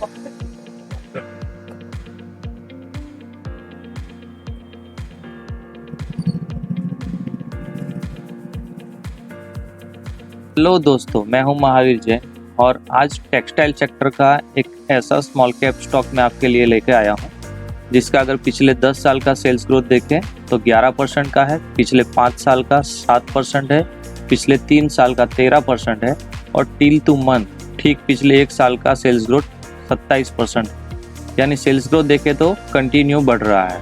Hello दोस्तों, मैं हूं महावीर जैन और आज टेक्सटाइल सेक्टर का एक ऐसा स्मॉल कैप स्टॉक मैं आपके लिए लेके आया हूं जिसका अगर पिछले 10 साल का सेल्स ग्रोथ देखें तो 11% का है, पिछले 5 साल का 7% है, पिछले 3 साल का 13% है और टिल टू मंथ ठीक पिछले 1 साल का सेल्स ग्रोथ 27%। यानी सेल्स ग्रोथ देखें तो कंटिन्यू बढ़ रहा है।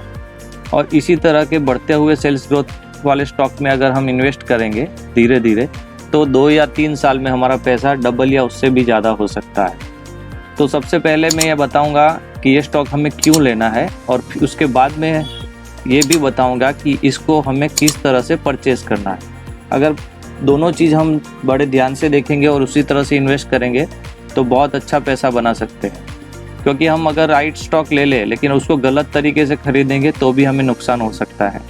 और इसी तरह के बढ़ते हुए सेल्स ग्रोथ वाले स्टॉक में अगर हम इन्वेस्ट करेंगे धीरे धीरे तो 2 या 3 साल में हमारा पैसा डबल या उससे भी ज़्यादा हो सकता है। तो सबसे पहले मैं ये बताऊंगा कि ये स्टॉक हमें क्यों लेना है और फिर उसके बाद में ये भी बताऊंगा कि इसको हमें किस तरह से परचेज़ करना है। अगर दोनों चीज़ हम बड़े ध्यान से देखेंगे और उसी तरह से इन्वेस्ट करेंगे तो बहुत अच्छा पैसा बना सकते हैं। क्योंकि हम अगर राइट स्टॉक ले लें लेकिन उसको गलत तरीके से खरीदेंगे तो भी हमें नुकसान हो सकता है।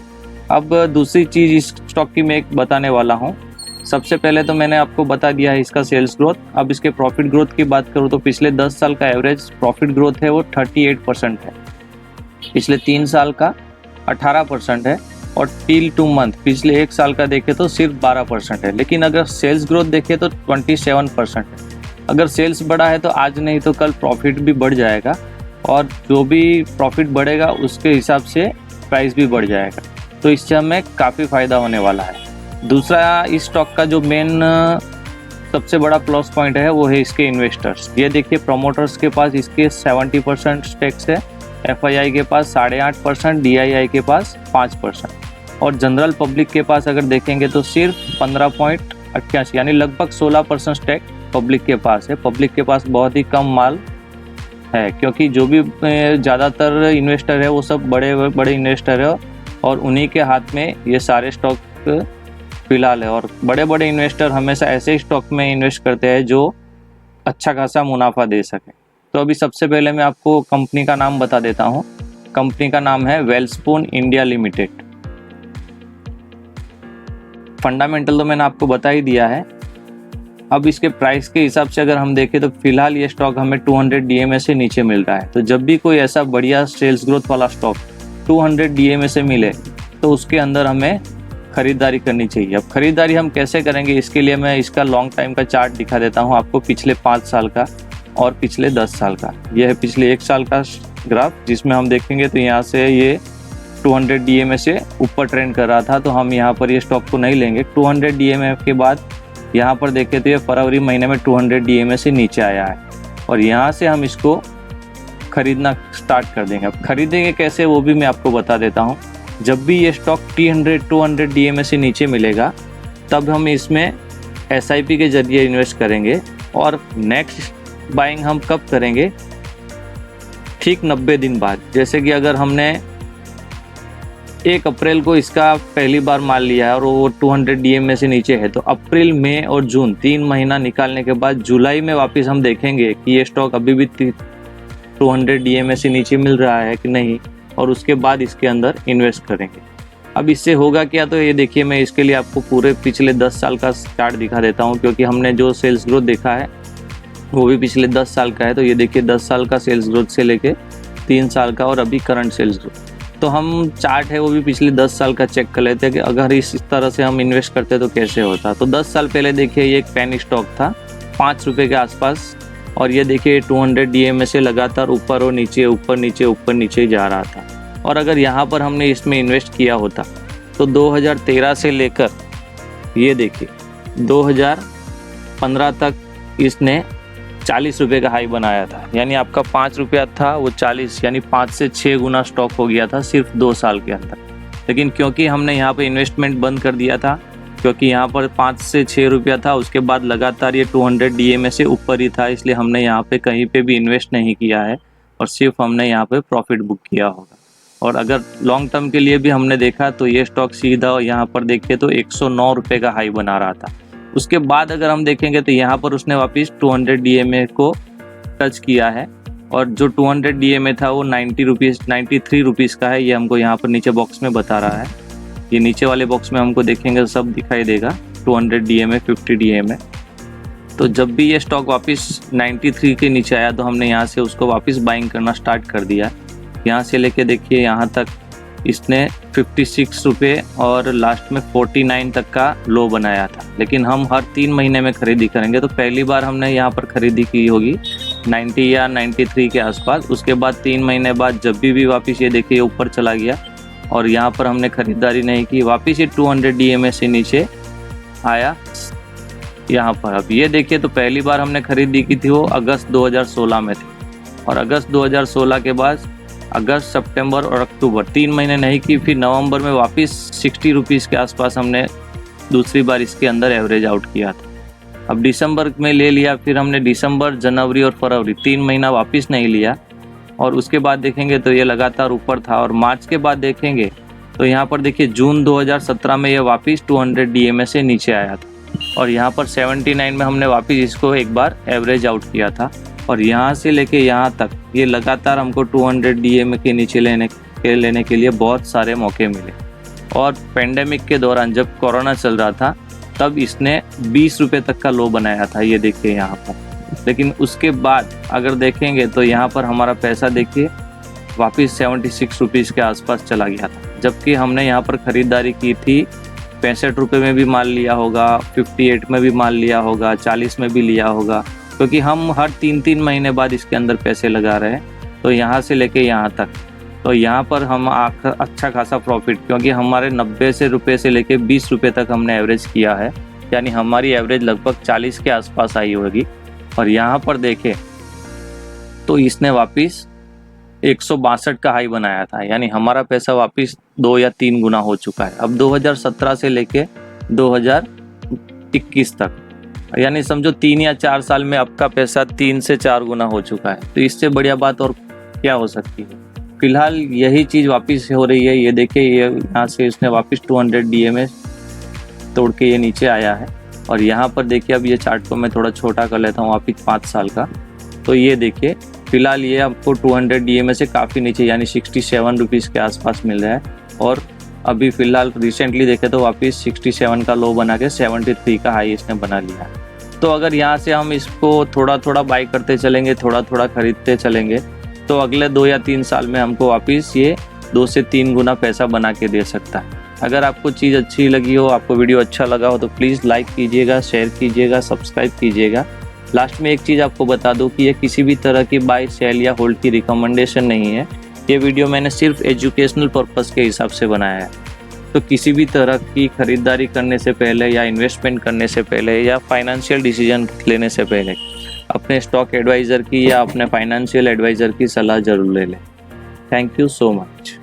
अब दूसरी चीज़ इस स्टॉक की मैं एक बताने वाला हूँ। सबसे पहले तो मैंने आपको बता दिया है इसका सेल्स ग्रोथ। अब इसके प्रॉफिट ग्रोथ की बात करूँ तो पिछले 10 साल का एवरेज प्रॉफिट ग्रोथ है वो 38% है, पिछले 3 साल का 18% है और टिल टू मंथ पिछले 1 साल का देखें तो सिर्फ 12% है। लेकिन अगर सेल्स ग्रोथ देखें तो 27% है। अगर सेल्स बढ़ा है तो आज नहीं तो कल प्रॉफिट भी बढ़ जाएगा और जो भी प्रॉफिट बढ़ेगा उसके हिसाब से प्राइस भी बढ़ जाएगा, तो इससे हमें काफ़ी फ़ायदा होने वाला है। दूसरा इस स्टॉक का जो मेन सबसे बड़ा प्लस पॉइंट है वो है इसके इन्वेस्टर्स। ये देखिए, प्रमोटर्स के पास इसके 70% स्टेक्स है, FII के पास 8.5%, DII के पास 5% और जनरल पब्लिक के पास अगर देखेंगे तो सिर्फ 15.88 यानी लगभग 16% स्टेक पब्लिक के पास है। पब्लिक के पास बहुत ही कम माल है क्योंकि जो भी ज़्यादातर इन्वेस्टर है वो सब बड़े बड़े इन्वेस्टर है और उन्हीं के हाथ में ये सारे स्टॉक फिलहाल है। और बड़े बड़े इन्वेस्टर हमेशा ऐसे स्टॉक में इन्वेस्ट करते हैं जो अच्छा खासा मुनाफा दे सके। तो अभी सबसे पहले मैं आपको कंपनी का नाम बता देता हूँ। कंपनी का नाम है वेलस्पून इंडिया लिमिटेड। फंडामेंटल तो मैंने आपको बता ही दिया है। अब इसके प्राइस के हिसाब से अगर हम देखें तो फिलहाल ये स्टॉक हमें 200 DMA से नीचे मिल रहा है। तो जब भी कोई ऐसा बढ़िया सेल्स ग्रोथ वाला स्टॉक 200 DMA से मिले तो उसके अंदर हमें खरीदारी करनी चाहिए। अब खरीदारी हम कैसे करेंगे, इसके लिए मैं इसका लॉन्ग टाइम का चार्ट दिखा देता हूं आपको, पिछले 5 साल का और पिछले 10 साल का। यह है पिछले 1 साल का ग्राफ जिसमें हम देखेंगे तो यहाँ से ये 200 DMA से ऊपर ट्रेंड कर रहा था, तो हम यहाँ पर ये स्टॉक को नहीं लेंगे। 200 DMA के बाद यहाँ पर देखें तो ये फरवरी महीने में 200 DMA से नीचे आया है और यहाँ से हम इसको खरीदना स्टार्ट कर देंगे। अब खरीदेंगे कैसे वो भी मैं आपको बता देता हूँ। जब भी ये स्टॉक 200 DMA से नीचे मिलेगा तब हम इसमें SIP के जरिए इन्वेस्ट करेंगे और नेक्स्ट बाइंग हम कब करेंगे, ठीक 90 दिन बाद। जैसे कि अगर हमने 1 अप्रैल को इसका पहली बार माल लिया है और वो 200 DMA से नीचे है तो अप्रैल, मई और जून 3 महीना निकालने के बाद जुलाई में वापस हम देखेंगे कि ये स्टॉक अभी भी 200 DMA से नीचे मिल रहा है कि नहीं और उसके बाद इसके अंदर इन्वेस्ट करेंगे। अब इससे होगा क्या, तो ये देखिए मैं इसके लिए आपको पूरे पिछले 10 साल का चार्ट दिखा देता हूँ क्योंकि हमने जो सेल्स ग्रोथ देखा है वो भी पिछले 10 साल का है। तो ये देखिए 10 साल का सेल्स ग्रोथ से लेके 3 साल का और अभी करंट सेल्स ग्रोथ। तो हम चार्ट है वो भी पिछले 10 साल का चेक कर लेते हैं कि अगर इस तरह से हम इन्वेस्ट करते तो कैसे होता। तो 10 साल पहले देखिए ये एक पेनी स्टॉक था 5 रुपये के आसपास और ये देखिए 200 DMA से लगातार ऊपर और नीचे ऊपर नीचे जा रहा था। और अगर यहाँ पर हमने इसमें इन्वेस्ट किया होता तो 2013 से लेकर ये देखिए 2015 तक इसने 40 रुपये का हाई बनाया था। यानी आपका 5 रुपया था वो 40 यानी 5 से 6 गुना स्टॉक हो गया था सिर्फ 2 साल के अंदर। लेकिन क्योंकि हमने यहाँ पर इन्वेस्टमेंट बंद कर दिया था, क्योंकि यहाँ पर 5 से 6 रुपया था, उसके बाद लगातार ये 200 DMA से ऊपर ही था, इसलिए हमने यहाँ पे कहीं पे भी इन्वेस्ट नहीं किया है और सिर्फ हमने यहाँ पे प्रॉफिट बुक किया होगा। और अगर लॉन्ग टर्म के लिए भी हमने देखा तो ये स्टॉक सीधा यहाँ पर देखे तो 109 रुपये का हाई बना रहा था। उसके बाद अगर हम देखेंगे तो यहाँ पर उसने वापस 200 DMA को टच किया है और जो 200 DMA था वो 93 रुपीज़ का है। ये हमको यहाँ पर नीचे बॉक्स में बता रहा है। ये नीचे वाले बॉक्स में हमको देखेंगे सब दिखाई देगा 200 DMA 50 DMA। तो जब भी ये स्टॉक वापस 93 के नीचे आया तो हमने यहाँ से उसको वापस बाइंग करना स्टार्ट कर दिया। यहाँ से लेके देखिए यहाँ तक इसने 56 रुपये और लास्ट में 49 तक का लो बनाया था। लेकिन हम हर 3 महीने में खरीदी करेंगे, तो पहली बार हमने यहाँ पर खरीदी की होगी 90 या 93 के आसपास। उसके बाद 3 महीने बाद जब भी वापस ये देखिए ऊपर चला गया और यहाँ पर हमने खरीदारी नहीं की, वापस ये 200 DMA से नीचे आया यहाँ पर। अब ये देखिए तो पहली बार हमने खरीदी की थी वो अगस्त 2016 में थी, और अगस्त 2016 के बाद अगस्त, सितंबर और अक्टूबर 3 महीने नहीं की। फिर नवंबर में वापस 60 रुपीज़ के आसपास हमने दूसरी बार इसके अंदर एवरेज आउट किया था। अब दिसंबर में ले लिया, फिर हमने दिसंबर, जनवरी और फरवरी 3 महीना वापस नहीं लिया, और उसके बाद देखेंगे तो ये लगातार ऊपर था। और मार्च के बाद देखेंगे तो यहाँ पर देखिए जून 2017 में ये वापस 200 DMA से नीचे आया था, और यहाँ पर 79 में हमने वापस इसको एक बार एवरेज आउट किया था। और यहाँ से लेके यहाँ तक ये लगातार हमको 200 DMA के नीचे लेने के लिए बहुत सारे मौके मिले। और पेंडेमिक के दौरान जब कोरोना चल रहा था तब इसने 20 रुपये तक का लो बनाया था, ये देखिए यहाँ पर। लेकिन उसके बाद अगर देखेंगे तो यहाँ पर हमारा पैसा देखिए वापस 76 रुपीज़ के आसपास चला गया था, जबकि हमने यहाँ पर ख़रीदारी की थी 65 रुपये में भी माल लिया होगा, 58 में भी माल लिया होगा, 40 में भी लिया होगा, क्योंकि हम हर 3-3 महीने बाद इसके अंदर पैसे लगा रहे हैं। तो यहाँ से लेके यहाँ तक, तो यहाँ पर हम अच्छा खासा प्रॉफिट, क्योंकि हमारे 90 रुपये से लेके 20 रुपये तक हमने एवरेज किया है, यानी हमारी एवरेज लगभग 40 के आसपास आई होगी। और यहाँ पर देखें तो इसने वापस 162 का हाई बनाया था, यानी हमारा पैसा वापस 2 या 3 गुना हो चुका है। अब 2017 से लेके 2021 तक, यानी समझो 3 या 4 साल में आपका पैसा 3 से 4 गुना हो चुका है। तो इससे बढ़िया बात और क्या हो सकती है। फिलहाल यही चीज़ वापस हो रही है। ये देखिए ये यहाँ से इसने वापस 200 DMA तोड़ के ये नीचे आया है। और यहाँ पर देखिए अब ये चार्ट को मैं थोड़ा छोटा कर लेता हूँ वापस 5 साल का। तो ये देखिए फिलहाल ये आपको 200 DMA से काफ़ी नीचे, यानी 67 रुपीज़ के आसपास मिल रहा है। और अभी फ़िलहाल रिसेंटली देखे तो वापस 67 का लो बना के 73 का हाई इसने बना लिया है। तो अगर यहाँ से हम इसको थोड़ा थोड़ा बाई करते चलेंगे, थोड़ा थोड़ा खरीदते चलेंगे, तो अगले 2 या 3 साल में हमको वापस ये 2 से 3 गुना पैसा बना के दे सकता है। अगर आपको चीज़ अच्छी लगी हो, आपको वीडियो अच्छा लगा हो, तो प्लीज़ लाइक कीजिएगा, शेयर कीजिएगा, सब्सक्राइब कीजिएगा। लास्ट में एक चीज़ आपको बता दूं कि ये किसी भी तरह की बाय, सेल या होल्ड की रिकमेंडेशन नहीं है। ये वीडियो मैंने सिर्फ एजुकेशनल पर्पस के हिसाब से बनाया है। तो किसी भी तरह की खरीदारी करने से पहले या इन्वेस्टमेंट करने से पहले या फाइनेंशियल डिसीजन लेने से पहले अपने स्टॉक एडवाइज़र की या अपने फाइनेंशियल एडवाइज़र की सलाह ज़रूर ले लें। Thank you so much.